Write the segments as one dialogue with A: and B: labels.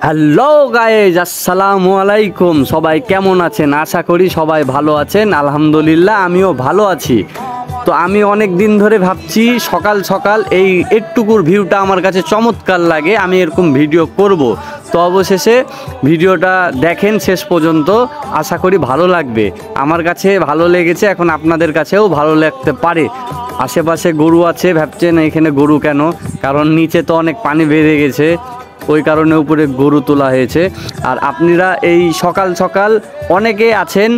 A: Hello guys, আসসালামু আলাইকুম। সবাই কেমন আছেন? আশা করি সবাই ভালো আছেন। আলহামদুলিল্লাহ আমিও ভালো আছি। তো আমি অনেক দিন ধরে ভাবছি সকাল সকাল এই একটুকুর ভিউটা আমার কাছে চমৎকার লাগে, আমি এরকম ভিডিও করব। তো অবশেষে ভিডিওটা দেখেন শেষ পর্যন্ত, আশা করি ভালো লাগবে। আমার কাছে ভালো লেগেছে, এখন আপনাদের কাছেও ভালো লাগতে পারে। আশেপাশে গরু আছে, ভাবছেন এখানে গরু কেন? কারণ নিচে তো অনেক পানি বেড়ে গেছে, ওই কারণে উপরে গরু তোলা হয়েছে। আর আপনারা এই সকাল সকাল অনেকে আছেন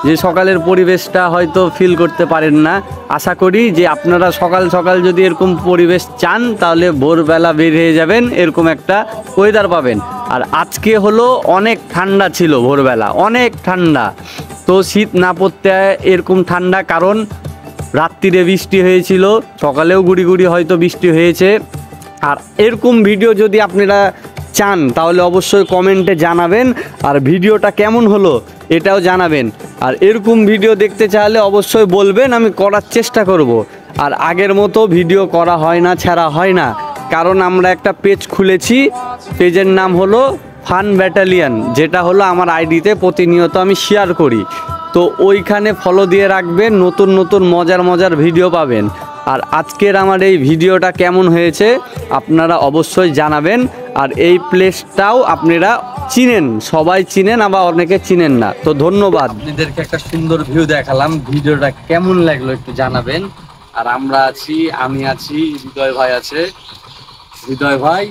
A: যে সকালের পরিবেশটা হয়তো ফিল করতে পারেন না। আশা করি যে আপনারা সকাল সকাল যদি এরকম পরিবেশ চান তাহলে ভোরবেলা বের হয়ে যাবেন, এরকম একটা ওয়েদার পাবেন। আর আজকে হলো অনেক ঠান্ডা ছিল, ভোরবেলা অনেক ঠান্ডা। তো শীত না পড়তে এরকম ঠান্ডা, কারণ রাত্রিরে বৃষ্টি হয়েছিল, সকালেও গুড়ি গুড়ি হয়তো বৃষ্টি হয়েছে। আর এরকম ভিডিও যদি আপনারা চান তাহলে অবশ্যই কমেন্টে জানাবেন, আর ভিডিওটা কেমন হলো এটাও জানাবেন। আর এরকম ভিডিও দেখতে চাইলে অবশ্যই বলবেন, আমি করার চেষ্টা করব। আর আগের মতো ভিডিও করা হয় না, ছাড়া হয় না, কারণ আমরা একটা পেজ খুলেছি। পেজের নাম হলো ফান ব্যাটালিয়ন, যেটা হলো আমার আইডিতে প্রতিনিয়ত আমি শেয়ার করি। তো ওইখানে ফলো দিয়ে রাখবেন, নতুন নতুন মজার মজার ভিডিও পাবেন। আর আজকের আমার এই ভিডিওটা কেমন হয়েছে আপনারা অবশ্যই জানাবেন। আর এই প্লেসটাও আপনারা চিনেন, সবাই চিনেন, আবার অনেকে চিনেন না। তো ধন্যবাদ। আপনাদেরকে একটা সুন্দর ভিউ দেখালাম, ভিডিওটা কেমন লাগলো একটু জানাবেন। আর আমরা আছি, আমি আছি, হৃদয় ভাই আছে, হৃদয় ভাই,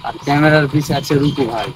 A: আর ক্যামেরার পিছে আছে রুকু ভাই।